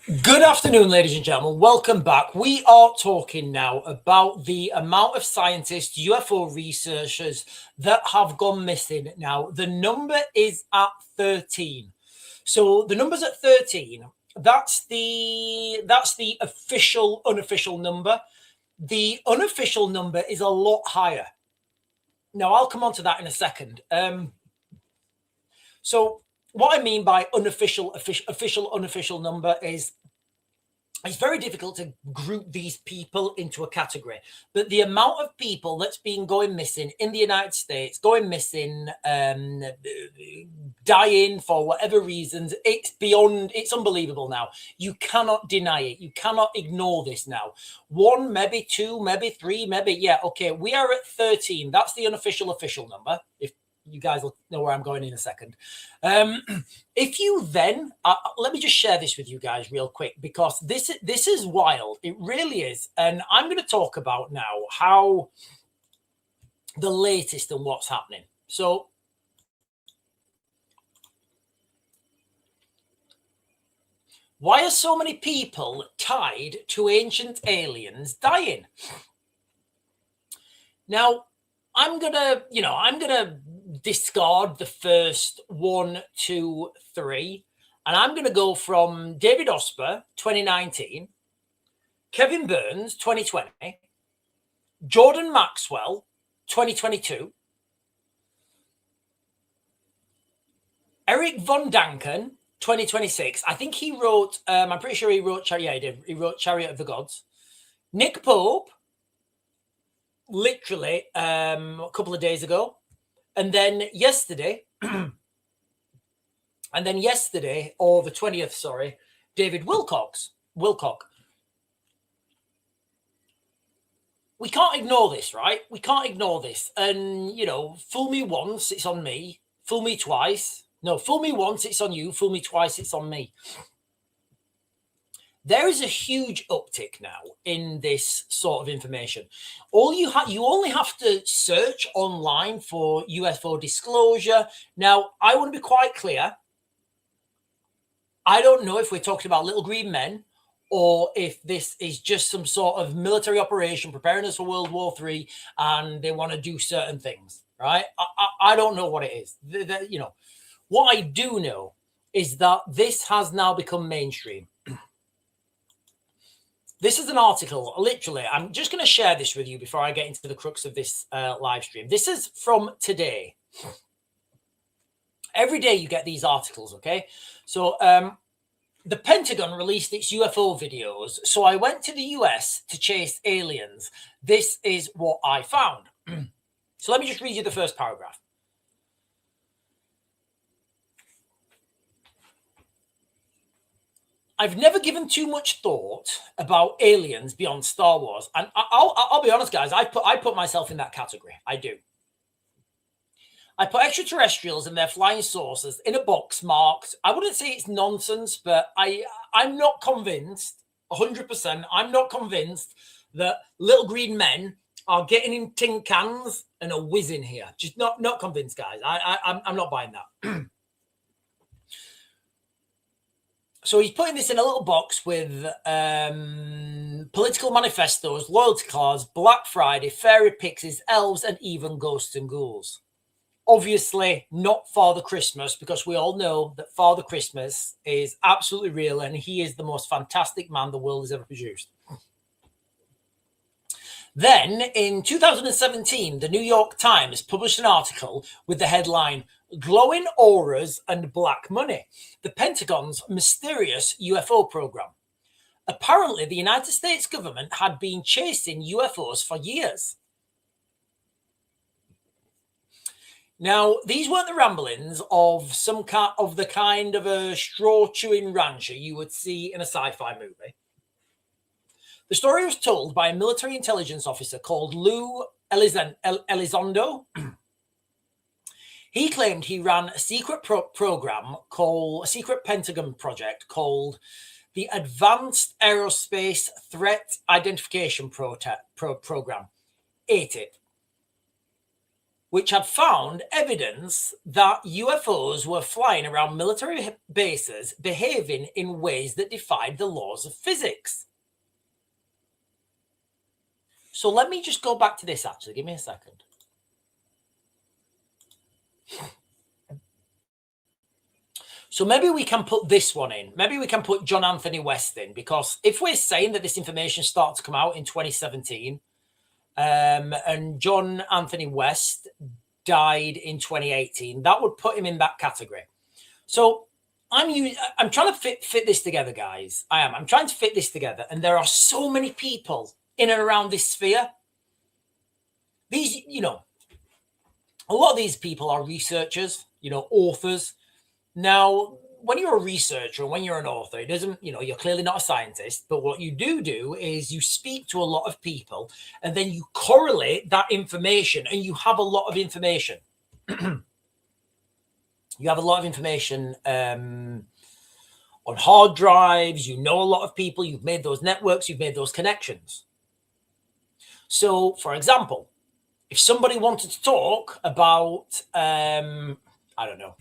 Good afternoon, ladies and gentlemen. Welcome back. We are talking now about the amount of scientists, UFO researchers that have gone missing. Now, the number is at 13. So the number's at 13. That's the official, unofficial number. The unofficial number is a lot higher. Now, I'll come on to that in a second. So what I mean by unofficial, official, unofficial number is it's very difficult to group these people into a category, but the amount of people that's been going missing in the United States, going missing, dying for whatever reasons, it's unbelievable now. You cannot deny it. You cannot ignore this now. One, maybe two, maybe three, maybe, yeah, okay, we are at 13. That's the unofficial official number. If you guys will know where I'm going in a second. If you then, let me just share this with you guys real quick, because this is wild. It really is. And I'm going to talk about now how the latest and what's happening. So why are so many people tied to ancient aliens dying? Now, I'm gonna discard the first 1, 2, 3, and I'm gonna go from David Osper, 2019, Kevin Burns, 2020, Jordan Maxwell, 2022, Eric Von Danken, 2026. I think he wrote, I'm pretty sure he wrote, he wrote Chariot of the Gods. Nick Pope, literally a couple of days ago. And then yesterday, or the 20th, sorry, David Wilcock. We can't ignore this, right? We can't ignore this. And, fool me once, it's on me. Fool me twice. No, fool me once, it's on you. Fool me twice, it's on me. There is a huge uptick now in this sort of information. You only have to search online for UFO disclosure. Now, I want to be quite clear. I don't know if we're talking about little green men or if this is just some sort of military operation preparing us for World War III and they want to do certain things, right? I don't know what it is. What I do know is that this has now become mainstream. This is an article, literally, I'm just going to share this with you before I get into the crux of this live stream. This is from today. Every day you get these articles, okay? So the Pentagon released its UFO videos. So I went to the US to chase aliens. This is what I found. So let me just read you the first paragraph. I've never given too much thought about aliens beyond Star Wars. And I'll be honest, guys, I put myself in that category. I do. I put extraterrestrials and their flying saucers in a box marked, I wouldn't say it's nonsense, but I'm not convinced, 100%, I'm not convinced that little green men are getting in tin cans and are whizzing here. Just not convinced, guys. I'm not buying that. So he's putting this in a little box with political manifestos, loyalty cards, Black Friday, fairy pixies, elves, and even ghosts and ghouls. Obviously, not Father Christmas, because we all know that Father Christmas is absolutely real and he is the most fantastic man the world has ever produced. Then, in 2017, the New York Times published an article with the headline, Glowing Auras and Black Money, the Pentagon's mysterious UFO program. Apparently, the United States government had been chasing UFOs for years. Now, these weren't the ramblings of some kind of the kind of a straw-chewing rancher you would see in a sci-fi movie. The story was told by a military intelligence officer called Lou Elizondo. He claimed he ran a secret program called a secret Pentagon project called the Advanced Aerospace Threat Identification Program, ATIP. which had found evidence that UFOs were flying around military bases, behaving in ways that defied the laws of physics. So let me just go back to this, actually. Give me a second. So maybe we can put this one in. Maybe we can put John Anthony West in, because if we're saying that this information started to come out in 2017, and John Anthony West died in 2018, that would put him in that category. So I'm trying to fit this together, guys. I'm trying to fit this together, and there are so many people in and around this sphere. These, a lot of these people are researchers, authors. Now, when you're a researcher, when you're an author, it doesn't, you're clearly not a scientist, but what you do is you speak to a lot of people, and then you correlate that information, and you have a lot of information. You have a lot of information on hard drives. You know a lot of people. You've made those networks. You've made those connections. So, for example, if somebody wanted to talk about, I don't know,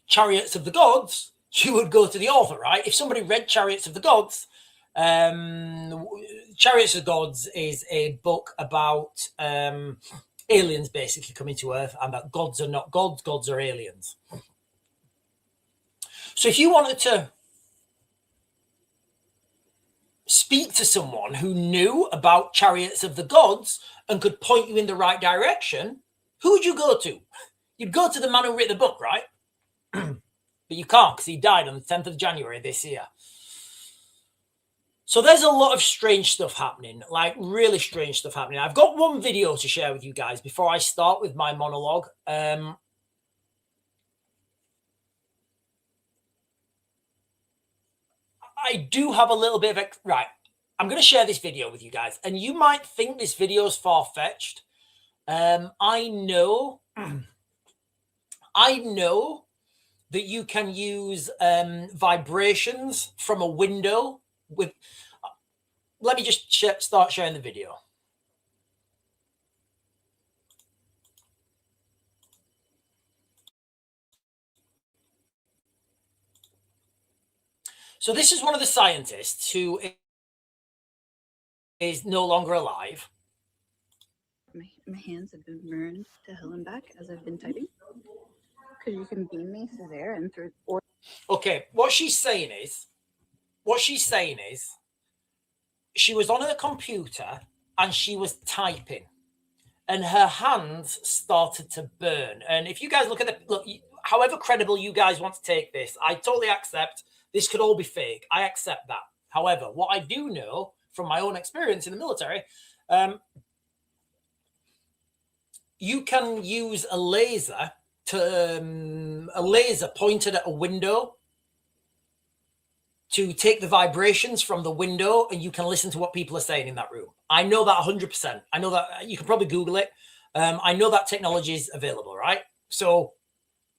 Chariots of the Gods, you would go to the author, right? If somebody read Chariots of the Gods, Chariots of the Gods is a book about aliens basically coming to Earth, and that gods are not gods, gods are aliens. So if you wanted to speak to someone who knew about Chariots of the Gods and could point you in the right direction, who would you go to? You'd go to the man who wrote the book, right? But you can't, because he died on the 10th of January this year. So there's a lot of strange stuff happening, like really strange stuff happening. I've got one video to share with you guys before I start with my monologue. I do have a little bit of right. I'm going to share this video with you guys, and you might think this video is far-fetched. I know that you can use vibrations from a window with. Let me just start sharing the video. So this is one of the scientists who is no longer alive. My hands have been burned to hell and back as I've been typing. Because you can beam me through there and through. Okay, what she's saying is, she was on her computer and she was typing, and her hands started to burn. And if you guys look, however credible you guys want to take this, I totally accept this could all be fake. I accept that. However, what I do know from my own experience in the military, you can use a laser pointed at a window to take the vibrations from the window, and you can listen to what people are saying in that room. I know that 100%. I know that. You can probably Google it. I know that technology is available, right? So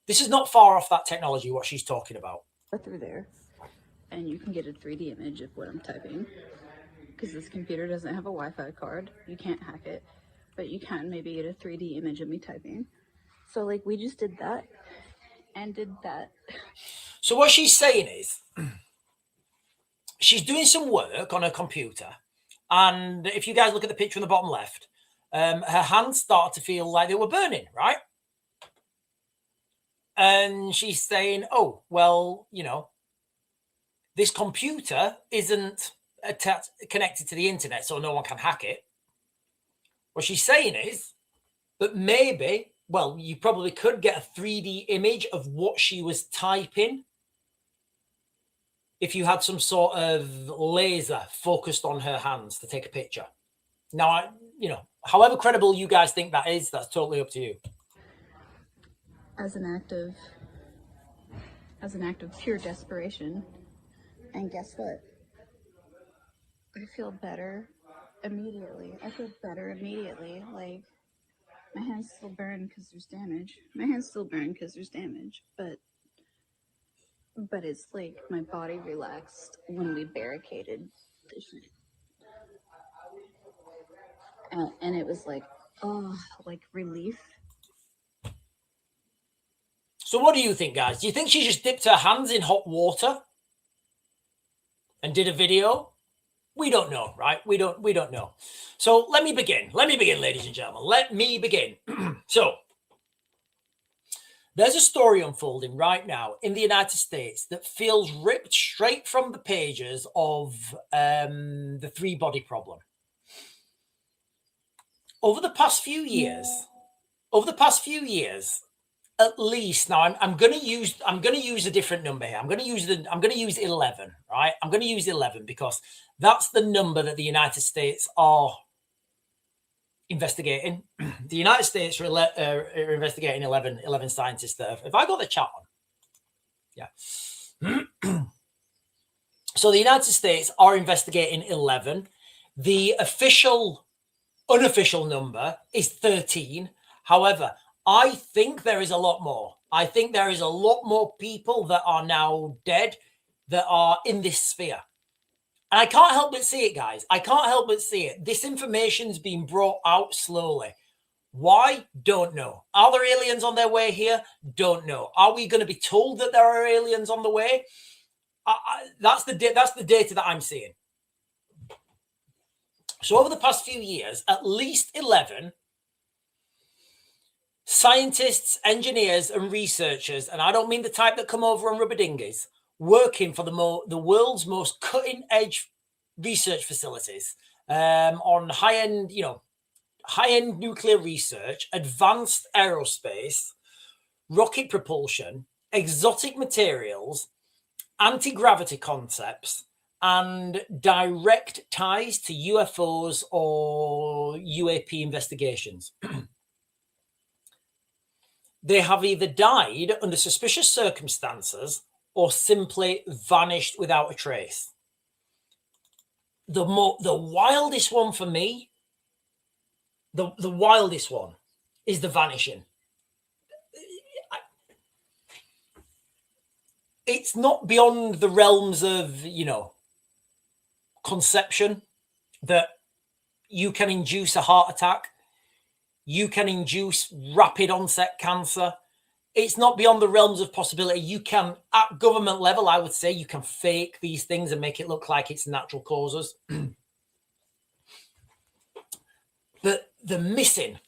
this is not far off that technology, what she's talking about. Through there, and you can get a 3D image of what I'm typing. Because this computer doesn't have a Wi-Fi card. You can't hack it, but you can maybe get a 3D image of me typing. So like we just did that and did that. So what she's saying is she's doing some work on her computer, and if you guys look at the picture on the bottom left, her hands start to feel like they were burning, right? And she's saying, oh, well, this computer isn't connected to the internet, so no one can hack it. What she's saying is, but maybe, well, you probably could get a 3D image of what she was typing if you had some sort of laser focused on her hands to take a picture. Now, however credible you guys think that is, that's totally up to you. As an act of pure desperation. And guess what? I feel better immediately. Like, my hands still burn because there's damage. But it's like my body relaxed when we barricaded the shit. And it was like, oh, like relief. So what do you think, guys? Do you think she just dipped her hands in hot water and did a video? We don't know, right? We don't know. So let me begin. Let me begin, ladies and gentlemen. Let me begin. So there's a story unfolding right now in the United States that feels ripped straight from the pages of the three-body problem. Over the past few years, at least now I'm going to use a different number here. I'm going to use 11, right? I'm going to use 11 because that's the number that the United States are investigating. The United States are investigating 11 scientists that have I got the chat on? Yeah. So the United States are investigating 11. The unofficial number is 13. However, I think there is a lot more. I think there is a lot more people that are now dead that are in this sphere. And I can't help but see it, guys. I can't help but see it. This information's being brought out slowly. Why? Don't know. Are there aliens on their way here? Don't know. Are we going to be told that there are aliens on the way? That's the data that I'm seeing. So over the past few years, at least 11 scientists, engineers, and researchers, and I don't mean the type that come over on rubber dinghies, working for the world's most cutting-edge research facilities on high-end nuclear research, advanced aerospace, rocket propulsion, exotic materials, anti-gravity concepts, and direct ties to UFOs or UAP investigations. They have either died under suspicious circumstances or simply vanished without a trace. The wildest one for me, the wildest one is the vanishing. It's not beyond the realms of, conception that you can induce a heart attack. You can induce rapid onset cancer. It's not beyond the realms of possibility. You can, at government level, I would say, you can fake these things and make it look like it's natural causes. But the missing,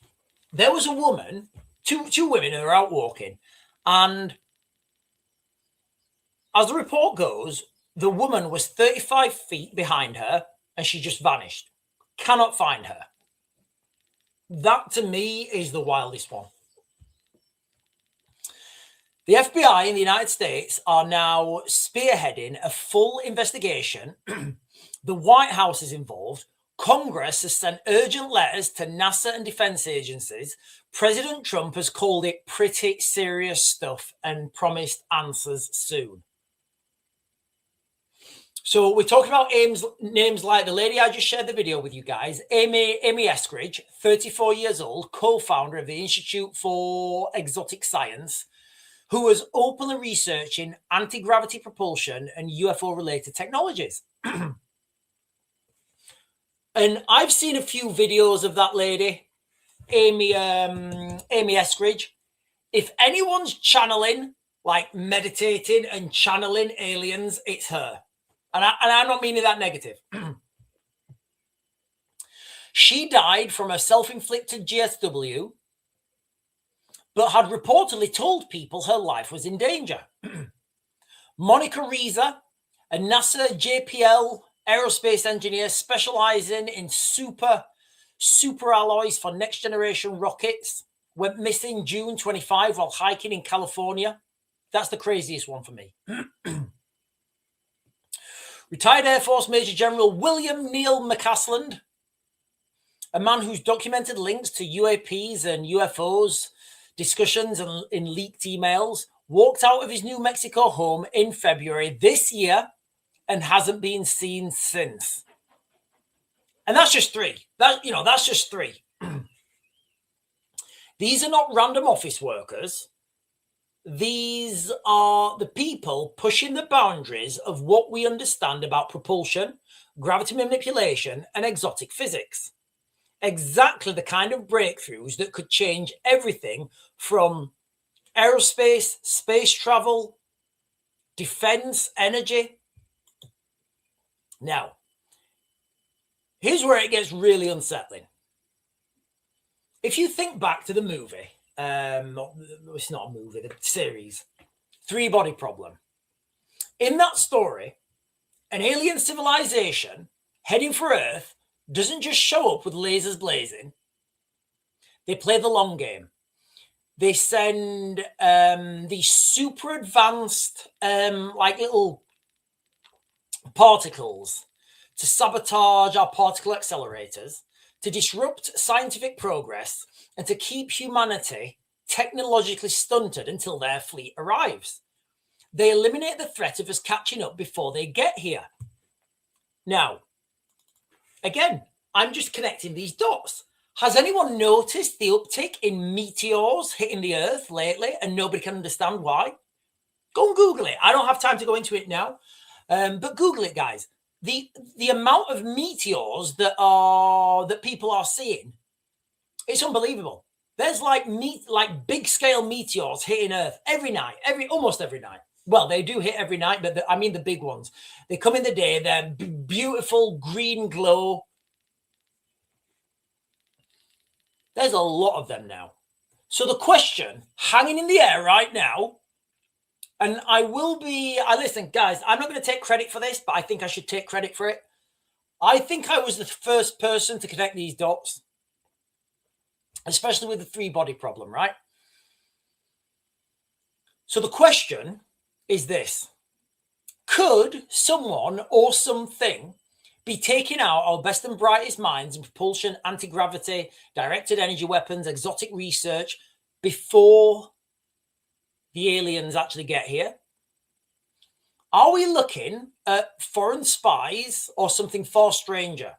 there was a woman, two women who were out walking, and as the report goes, the woman was 35 feet behind her and she just vanished. Cannot find her. That to me is the wildest one. The FBI in the United States are now spearheading a full investigation. The White House is involved. Congress has sent urgent letters to NASA and defense agencies. President Trump has called it pretty serious stuff and promised answers soon. So we're talking about names like the lady I just shared the video with you guys, Amy Eskridge, 34 years old, co-founder of the Institute for Exotic Science, who was openly researching anti-gravity propulsion and UFO-related technologies. And I've seen a few videos of that lady, Amy Eskridge. If anyone's channeling, like meditating and channeling aliens, it's her. And I'm not meaning that negative. She died from a self-inflicted GSW, but had reportedly told people her life was in danger. Monica Reza, a NASA JPL aerospace engineer specializing in super alloys for next generation rockets, went missing June 25 while hiking in California. That's the craziest one for me. Retired Air Force Major General William Neil McCasland, a man who's documented links to UAPs and UFOs, discussions and in leaked emails, walked out of his New Mexico home in February this year and hasn't been seen since. And that's just three. That's just three. These are not random office workers. These are the people pushing the boundaries of what we understand about propulsion, gravity manipulation, and exotic physics. Exactly the kind of breakthroughs that could change everything from aerospace, space travel, defense, energy. Now, here's where it gets really unsettling. If you think back to the movie, it's not a movie, the series, Three Body Problem. In that story, an alien civilization heading for Earth doesn't just show up with lasers blazing. They play the long game. They send these super advanced, like little particles to sabotage our particle accelerators, to disrupt scientific progress, and to keep humanity technologically stunted until their fleet arrives. They eliminate the threat of us catching up before they get here. Now, again, I'm just connecting these dots. Has anyone noticed the uptick in meteors hitting the Earth lately and nobody can understand why? Go and Google it. I don't have time to go into it now, but Google it, guys. The amount of meteors that people are seeing, it's unbelievable. There's like big scale meteors hitting Earth every night, almost every night. Well, they do hit every night, but I mean the big ones. They come in the day. They're beautiful green glow. There's a lot of them now. So the question hanging in the air right now, and listen, guys, I'm not going to take credit for this, but I think I should take credit for it. I think I was the first person to connect these dots, especially with the three body problem, right? So the question is this: could someone or something be taking out our best and brightest minds in propulsion, anti-gravity, directed energy weapons, exotic research before the aliens actually get here? Are we looking at foreign spies or something far stranger?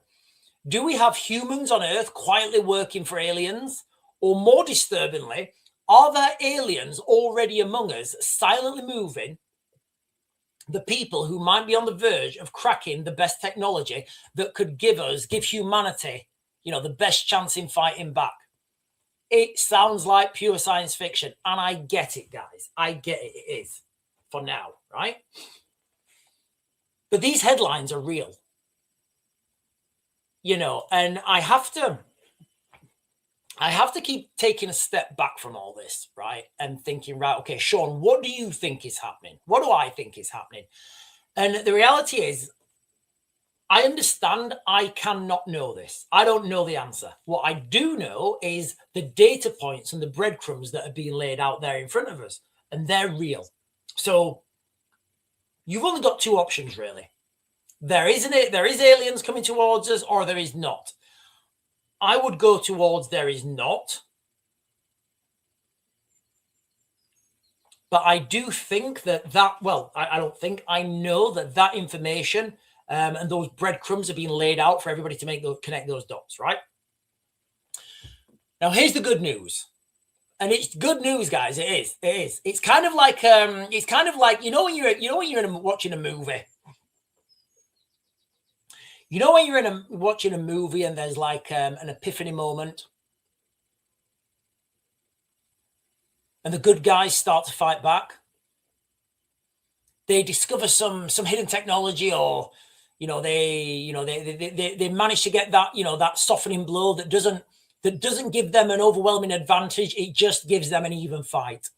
Do we have humans on Earth quietly working for aliens? Or more disturbingly, are there aliens already among us, silently moving the people who might be on the verge of cracking the best technology that could give humanity, the best chance in fighting back? It sounds like pure science fiction, and I get it, guys. I get it. It is for now, right? But these headlines are real, and I have to keep taking a step back from all this, right? And thinking, right, okay, Sean, what do you think is happening? What do I think is happening? And the reality is, I understand I cannot know this. I don't know the answer. What I do know is the data points and the breadcrumbs that are being laid out there in front of us, and they're real. So you've only got two options, really. There is aliens coming towards us, or there is not. I would go towards there is not. But I do think I know that information and those breadcrumbs are being laid out for everybody to connect those dots, right? Now, here's the good news. And it's good news, guys. It is. It's kind of like when you're watching a movie. When you're watching a movie and there's like an epiphany moment, and the good guys start to fight back. They discover some hidden technology, or they manage to get that that softening blow that doesn't give them an overwhelming advantage. It just gives them an even fight.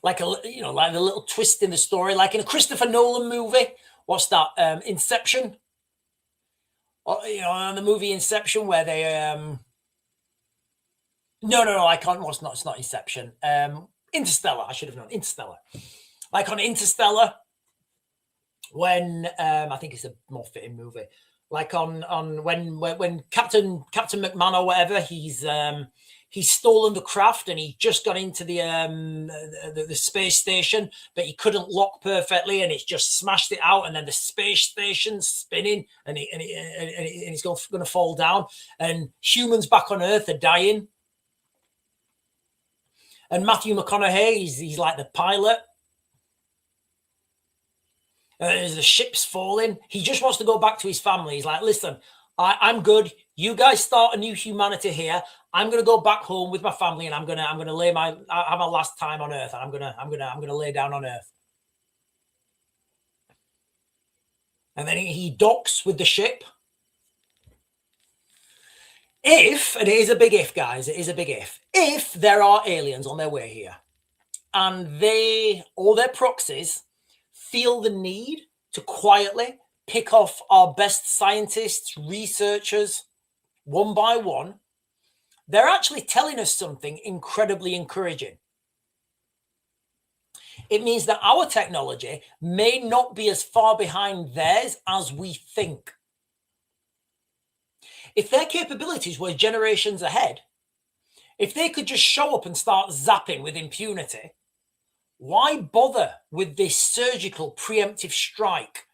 Like a little twist in the story, like in a Christopher Nolan movie. What's that? Inception. The movie Inception, where they No, I can't. Well, it's not Inception. Interstellar. I should have known. Interstellar. Like on Interstellar, when I think it's a more fitting movie. Like on when Captain McMahon or whatever, he's stolen the craft and he just got into the space station, but he couldn't lock perfectly and it's just smashed it out. And then the space station's spinning and he's going to fall down. And humans back on Earth are dying. And Matthew McConaughey, he's like the pilot. As the ship's falling, he just wants to go back to his family. He's like, listen, I'm good. You guys start a new humanity here. I'm gonna go back home with my family, and I'm gonna have my last time on Earth, and I'm gonna lay down on Earth. And then he docks with the ship. If, and it is a big if, guys, it is a big if there are aliens on their way here, and they or their proxies feel the need to quietly pick off our best scientists, researchers, one by one, they're actually telling us something incredibly encouraging. It means that our technology may not be as far behind theirs as we think. If their capabilities were generations ahead, if they could just show up and start zapping with impunity, why bother with this surgical preemptive strike?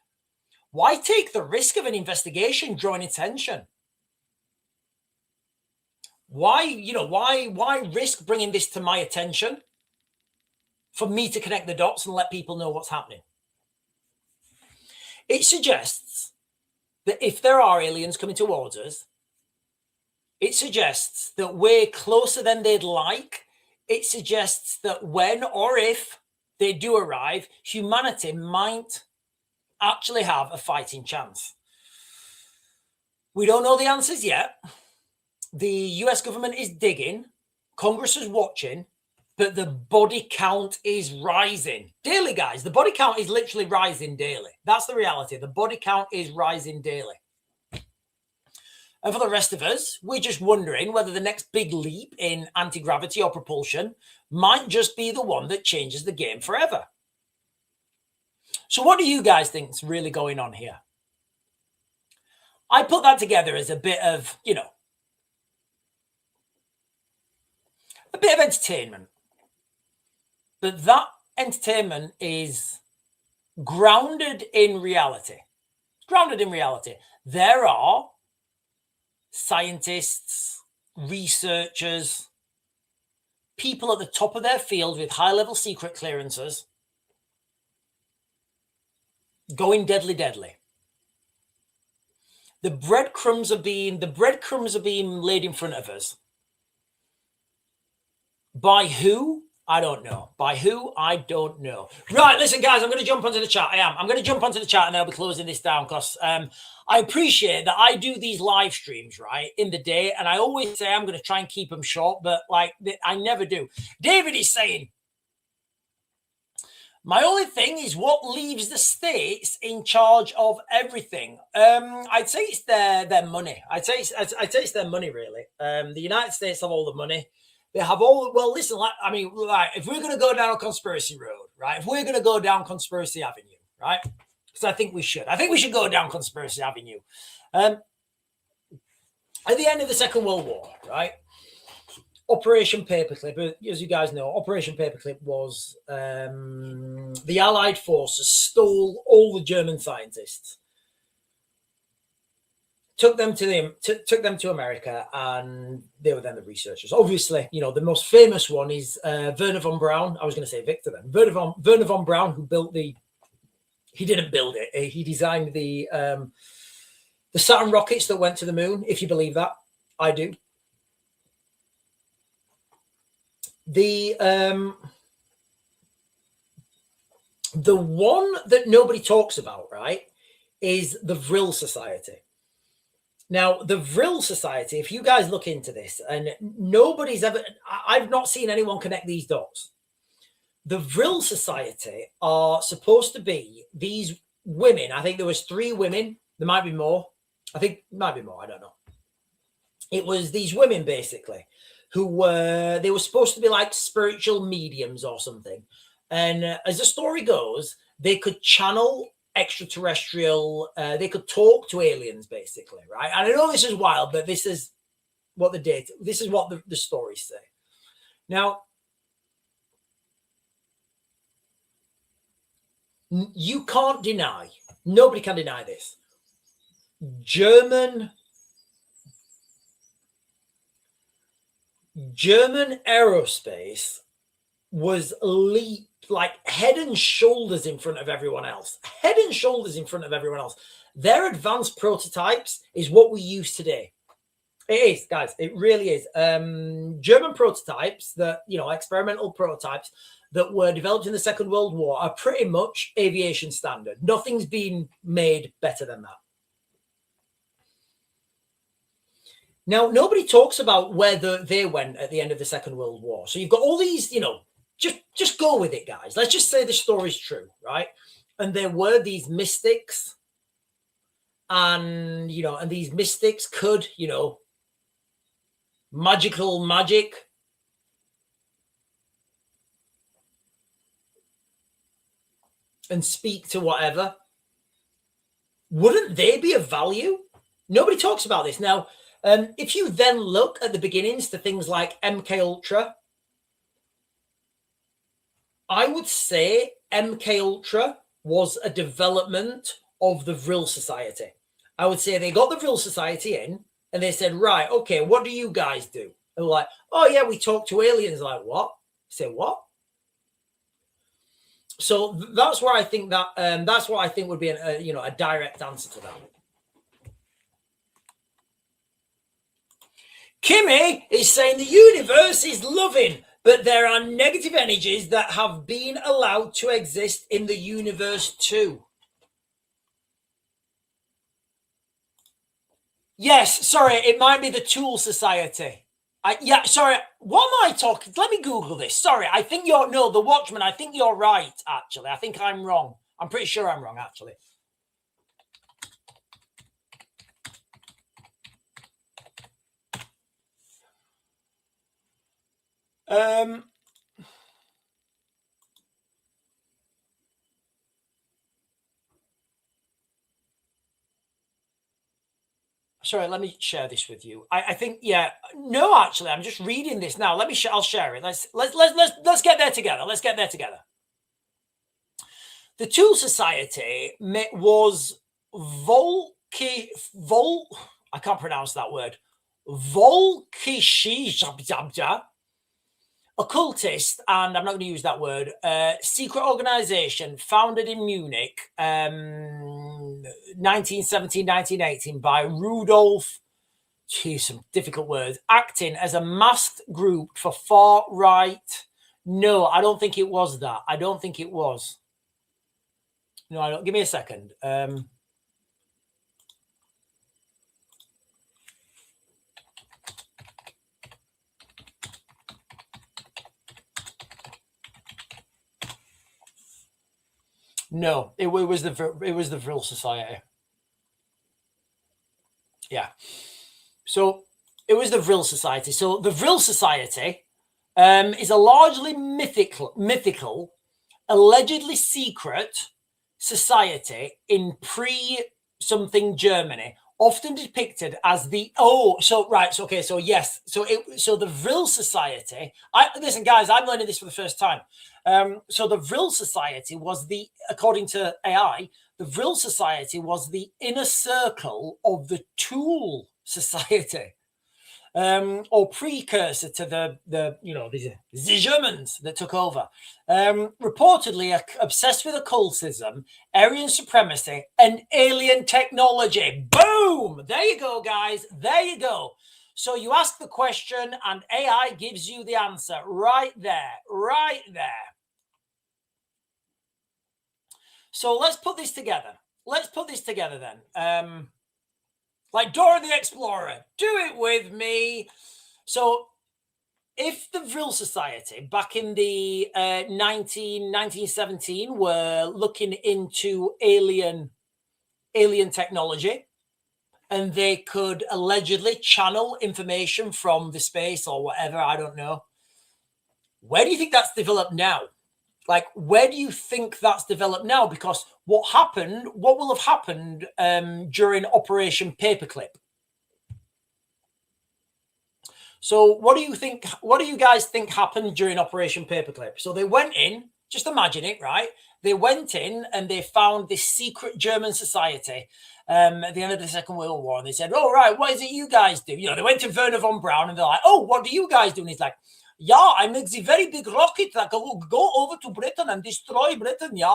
Why take the risk of an investigation drawing attention? Why risk bringing this to my attention for me to connect the dots and let people know what's happening? It suggests that if there are aliens coming towards us, it suggests that we're closer than they'd like. It suggests that when or if they do arrive, humanity might actually have a fighting chance. We don't know the answers yet. The US government is digging, Congress is watching, but the body count is rising daily, guys. The body count is literally rising daily. That's the reality. The body count is rising daily. And for the rest of us, we're just wondering whether the next big leap in anti-gravity or propulsion might just be the one that changes the game forever. So what do you guys think is really going on here? I put that together as a bit of, a bit of entertainment. But that entertainment is grounded in reality. Grounded in reality. There are scientists, researchers, people at the top of their field with high-level secret clearances going deadly. The breadcrumbs are being laid in front of us. By who? I don't know. By who? I don't know. Right, listen, guys, I'm going to jump onto the chat. I'm going to jump onto the chat, and I'll be closing this down because I appreciate that I do these live streams, right, in the day, and I always say I'm going to try and keep them short, but, I never do. David is saying, my only thing is what leaves the states in charge of everything. I'd say it's their money. I'd say it's their money, really. The United States have all the money. They have all. Well, listen. If we're going to go down a conspiracy road, right? If we're going to go down conspiracy avenue, right? Because I think we should. I think we should go down conspiracy avenue. At the end of the Second World War, right? Operation Paperclip, as you guys know, Operation Paperclip was the Allied forces stole all the German scientists, took them to America, and they were then the researchers. Obviously, the most famous one is Werner von Braun. I was going to say Victor then. Werner von Braun, who built he didn't build it. He designed the Saturn rockets that went to the moon, if you believe that. I do. The one that nobody talks about, right, is the Vril Society. Now, the Vril Society, if you guys look into this, and I've not seen anyone connect these dots. The Vril Society are supposed to be these women. I think there was 3 women. There might be more. I think it might be more. I don't know. It was these women, basically, who were supposed to be like spiritual mediums or something. And as the story goes, they could channel extraterrestrial, they could talk to aliens, basically, right? And I know this is wild, but this is what the stories say. Now, you can't deny, nobody can deny this. German aerospace was head and shoulders in front of everyone else. Head and shoulders in front of everyone else. Their advanced prototypes is what we use today. It is, guys. It really is. German prototypes that, experimental prototypes that were developed in the Second World War are pretty much aviation standard. Nothing's been made better than that. Now, nobody talks about where they went at the end of the Second World War. So you've got all these, just go with it, guys. Let's just say the story's true, right? And there were these mystics, and these mystics could, magic and speak to whatever. Wouldn't they be of value? Nobody talks about this. Now, if you then look at the beginnings to things like MK Ultra, I would say MK Ultra was a development of the Vril Society. I would say they got the Vril Society in and they said, right, okay, what do you guys do? And they're like, oh yeah, we talk to aliens. Like, what? Say what? So that's where I think that that's what I think would be a direct answer to that. Kimmy is saying the universe is loving, but there are negative energies that have been allowed to exist in the universe too. Yes, sorry, it might be the Tool Society. Sorry, what am I talking? Let me Google this. Sorry, I think the Watchman, I think you're right, actually. I think I'm wrong. I'm pretty sure I'm wrong, actually. Sorry, let me share this with you. I think, no, actually, I'm just reading this now. I'll share it. Let's get there together. Let's get there together. The Tool Society was I can't pronounce that word. Occultist, and I'm not going to use that word, secret organization founded in Munich, 1917, 1918 by Rudolf, some difficult words, acting as a masked group for far right. No, I don't think it was that. I don't think it was. No, I don't. Give me a second. No, it was the Vril Society. Yeah. So it was the Vril Society. So the Vril Society is a largely mythical, allegedly secret society in pre-something Germany, often depicted as the So the Vril Society. Listen, guys, I'm learning this for the first time. So the Vril Society was according to AI, the Vril Society was the inner circle of the Tool Society, or precursor to the Germans that took over. Reportedly obsessed with occultism, Aryan supremacy, and alien technology. Boom! There you go, guys. There you go. So you ask the question and AI gives you the answer right there, right there. So let's put this together. Let's put this together then. Like Dora the Explorer, do it with me. So if the Vril Society back in the 1917 were looking into alien technology, and they could allegedly channel information from the space or whatever, I don't know. Where do you think that's developed now? Like, where do you think that's developed now? Because what will have happened during Operation Paperclip? So what do you think? What do you guys think happened during Operation Paperclip? So they went in, just imagine it, right? They went in and they found this secret German society at the end of the Second World War. And they said, oh, right, what is it you guys do? They went to Werner von Braun and they're like, oh, what do you guys do? And he's like, yeah, I make the very big rocket that will go over to Britain and destroy Britain, yeah.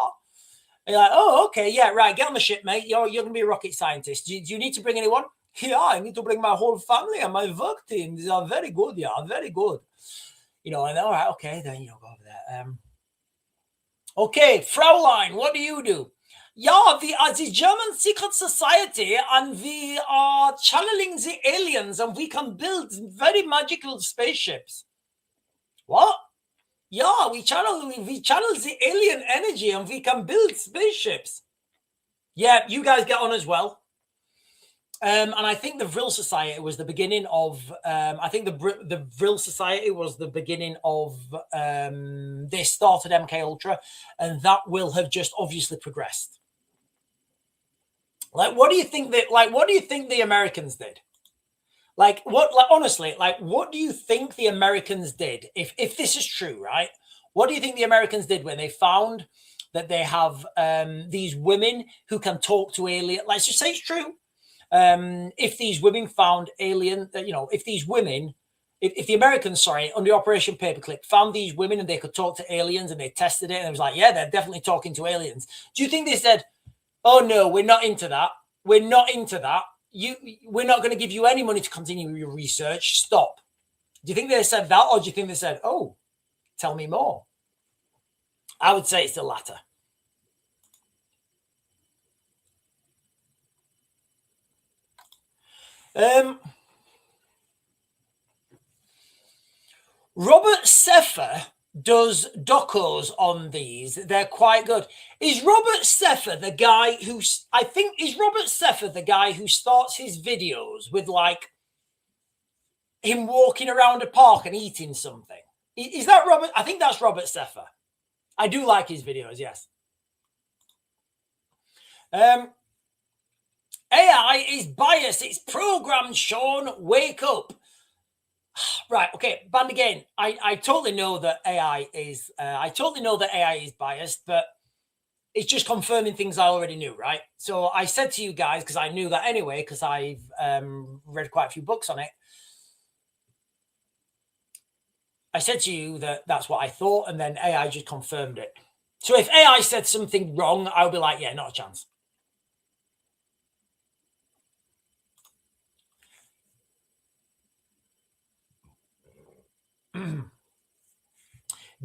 And you're like, oh, okay, yeah, right, get on the ship, mate. You're going to be a rocket scientist. Do you need to bring anyone? Yeah, I need to bring my whole family and my work team. These are very good. Yeah, very good. And all right, okay, then go over there. Okay, Fraulein, what do you do? Yeah, we are the German secret society, and we are channeling the aliens, and we can build very magical spaceships. What? Yeah, we channel the alien energy, and we can build spaceships. Yeah, you guys get on as well. And I think the Vril Society was the beginning of. I think the Vril Society was the beginning of. They started MK Ultra, and that will have just obviously progressed. What do you think the Americans did? Honestly, what do you think the Americans did? If this is true, right? What do you think the Americans did when they found that they have these women who can talk to aliens? Let's just say it's true. If these women found alien, if the Americans, under Operation Paperclip, found these women and they could talk to aliens and they tested it and it was like, yeah, they're definitely talking to aliens. Do you think they said, oh no, we're not into that. We're not into that. We're not going to give you any money to continue your research. Stop. Do you think they said that, or do you think they said, oh, tell me more? I would say it's the latter. Robert Seffer does docos on these. They're quite good. Is Robert Seffer the guy who starts his videos with him walking around a park and eating something? Is that Robert? I think that's Robert Seffer. I do like his videos, yes. AI is biased. It's programmed, Sean. Wake up. Right, okay, band again. I totally know that AI is biased, but it's just confirming things I already knew, right? So I said to you guys, because I knew that anyway, because I've read quite a few books on it. I said to you that that's what I thought, and then AI just confirmed it. So if AI said something wrong, I'll be like, yeah, not a chance.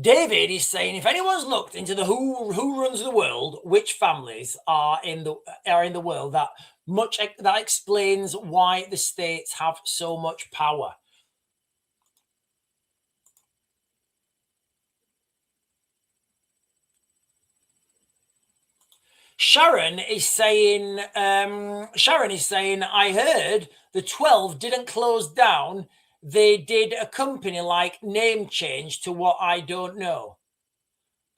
David is saying, if anyone's looked into the who runs the world, which families are in the world, that explains why the states have so much power. Sharon is saying, I heard the 12 didn't close down. They did a company name change to what I don't know.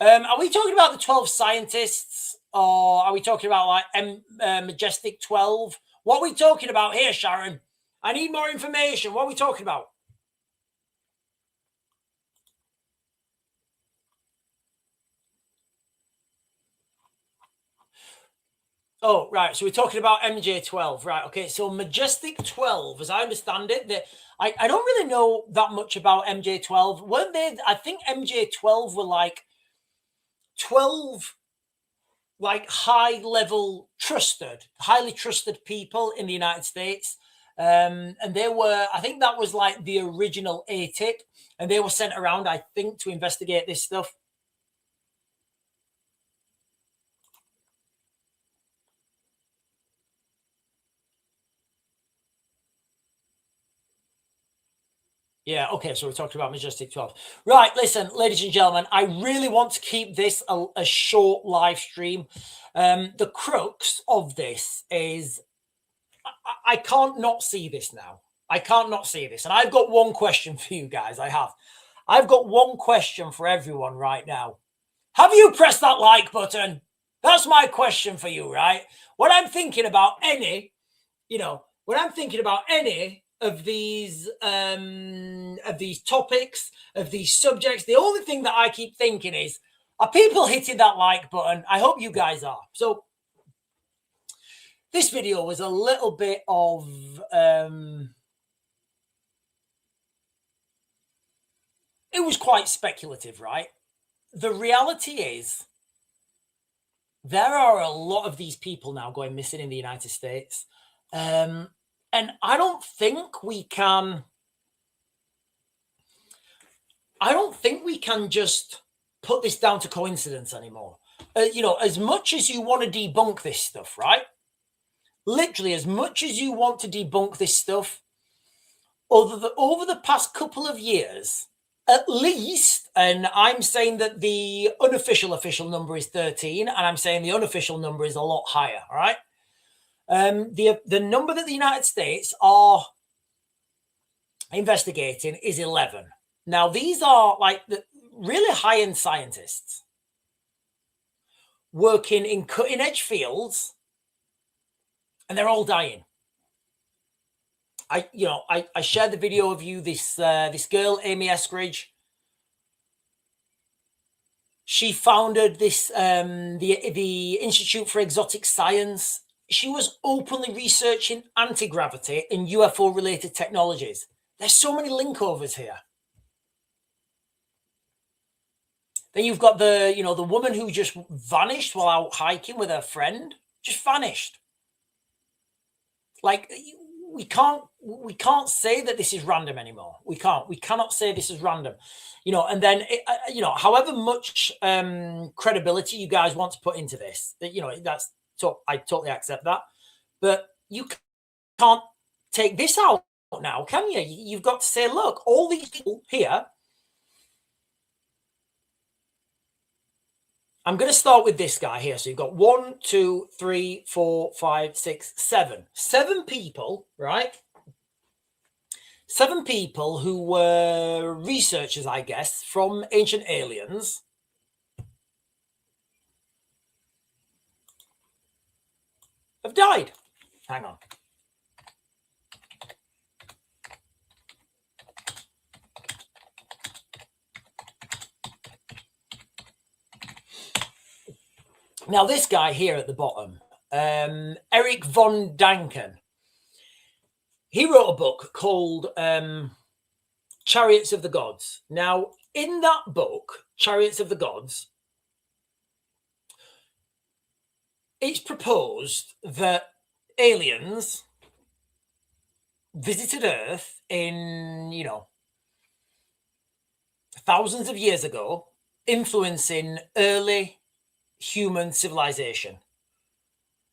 Are we talking about the 12 scientists, or are we talking about Majestic 12? What are we talking about here, Sharon? I need more information. What are we talking about? Oh, right. So we're talking about MJ12. Right. Okay. So Majestic 12, as I understand it, I don't really know that much about MJ12. Weren't they? I think MJ12 were 12 highly trusted people in the United States. And they were, I think that was the original A-tip, and they were sent around, I think, to investigate this stuff. Yeah, okay, so we're talking about Majestic 12. Right, listen, ladies and gentlemen, I really want to keep this a short live stream. The crux of this is I can't not see this now. I can't not see this. And I've got one question for you guys. I've got one question for everyone right now. Have you pressed that like button? That's my question for you, right? When I'm thinking about any of these topics, of these subjects, the only thing that I keep thinking is, are people hitting that like button? I hope you guys are. So this video was a little bit of it was quite speculative, right? The reality is there are a lot of these people now going missing in the United States. And I don't think we can just put this down to coincidence anymore. You know, as much as you want to debunk this stuff, right? Literally, as much as you want to debunk this stuff, over the past couple of years, at least, and I'm saying that the official number is 13, and I'm saying the unofficial number is a lot higher, all right? The number that the United States are investigating is 11. Now, these are like the really high-end scientists working in cutting-edge fields, and they're all dying. I shared the video of you, this girl, Amy Eskridge. She founded this the Institute for Exotic Science. She was openly researching anti-gravity and UFO-related technologies. There's so many linkovers here. Then you've got the woman who just vanished while out hiking with her friend, just vanished. Like, we can't say that this is random anymore. We cannot say this is random, and then however much credibility you guys want to put into this, I totally accept that, but you can't take this out now, can you? You've got to say, look, all these people here. I'm going to start with this guy here. So you've got 1, 2, 3, 4, 5, 6, 7. 7 people, right? 7 people who were researchers, I guess, from Ancient Aliens. Have died. Hang on. Now, this guy here at the bottom, Eric von Danken, he wrote a book called Chariots of the Gods. Now, in that book, Chariots of the Gods, it's proposed that aliens visited Earth in, thousands of years ago, influencing early human civilization,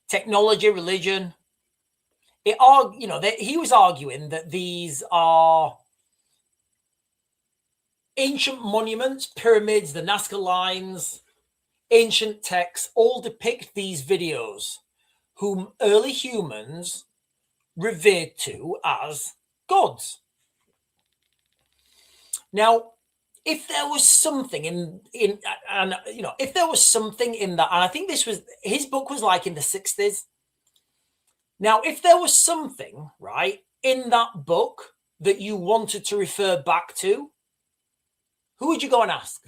technology, religion. He was arguing that these are ancient monuments, pyramids, the Nazca lines, ancient texts, all depict these videos whom early humans revered to as gods. Now, if there was something if there was something in that, and I think his book was like in the 60s. Now, if there was something, right, in that book that you wanted to refer back to, who would you go and ask?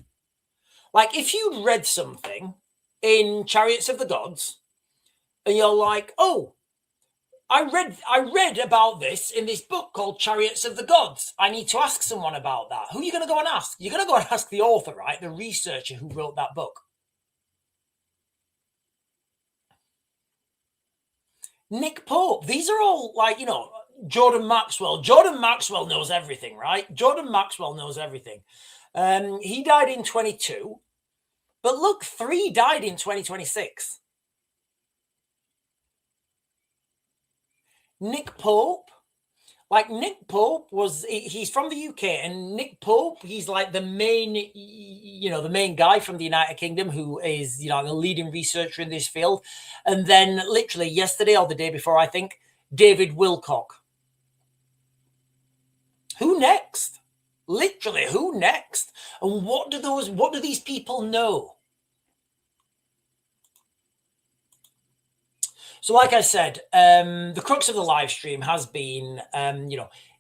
Like, if you'd read something in Chariots of the Gods and you're like, oh, I read about this in this book called Chariots of the Gods. I need to ask someone about that. Who are you going to go and ask? You're going to go and ask the author, right? The researcher who wrote that book. Nick Pope. These are all like, Jordan Maxwell. Jordan Maxwell knows everything, right? Jordan Maxwell knows everything. He died in 22. But look, 3 died in 2026. Nick Pope, he's from the UK, and Nick Pope, he's like the main guy from the United Kingdom who is, the leading researcher in this field. And then literally yesterday or the day before, I think, David Wilcock. Who next? Literally, who next? And what do these people know? So like I said, the crux of the live stream has been,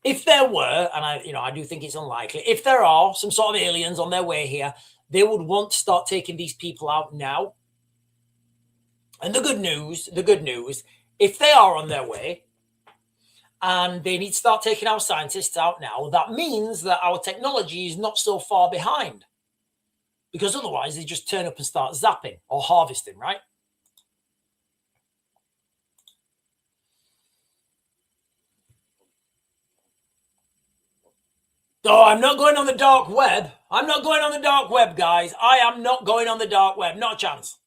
if there were, and I do think it's unlikely, if there are some sort of aliens on their way here, they would want to start taking these people out now. And the good news, if they are on their way and they need to start taking our scientists out now, that means that our technology is not so far behind. Because otherwise they just turn up and start zapping or harvesting, right? Oh, I'm not going on the dark web. I'm not going on the dark web, guys. I am not going on the dark web. Not a chance.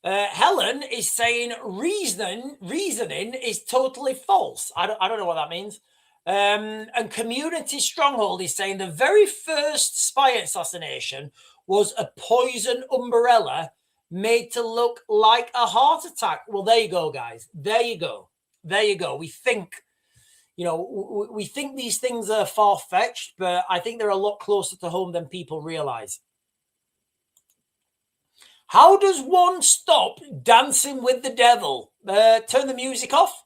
Helen is saying reasoning is totally false. I don't know what that means. And Community Stronghold is saying the very first spy assassination was a poison umbrella made to look like a heart attack. Well, there you go, guys. There you go. There you go. We think, we think these things are far-fetched, but I think they're a lot closer to home than people realize. How does one stop dancing with the devil? Turn the music off.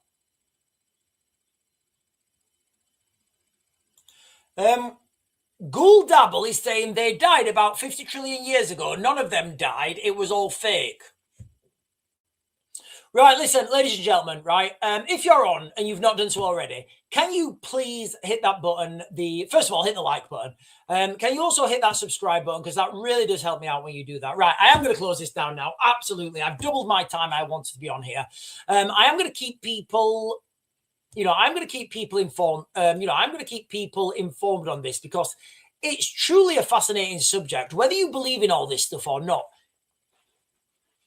Ghoul Dabble is saying they died about 50 trillion years ago. None of them died. It was all fake. Right, listen, ladies and gentlemen, right, if you're on and you've not done so already, can you please hit that button? First of all, hit the like button. Can you also hit that subscribe button? Because that really does help me out when you do that. Right, I am going to close this down now. Absolutely. I've doubled my time I wanted to be on here. I am going to keep people, I'm going to keep people informed. I'm going to keep people informed on this because it's truly a fascinating subject, whether you believe in all this stuff or not.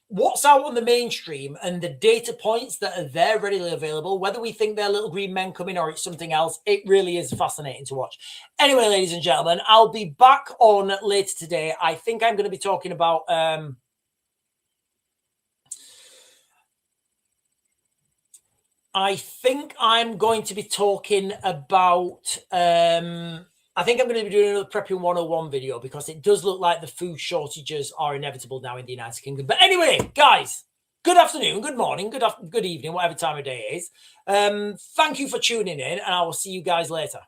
What's out on the mainstream and the data points that are there readily available, whether we think they're little green men coming or it's something else, it really is fascinating to watch. Anyway, ladies and gentlemen, I'll be back on later today. I think I'm going to be talking about I think I'm going to be doing another Prepping 101 video because it does look like the food shortages are inevitable now in the United Kingdom. But anyway, guys, good afternoon, good morning, good evening, whatever time of day it is. Thank you for tuning in, and I will see you guys later.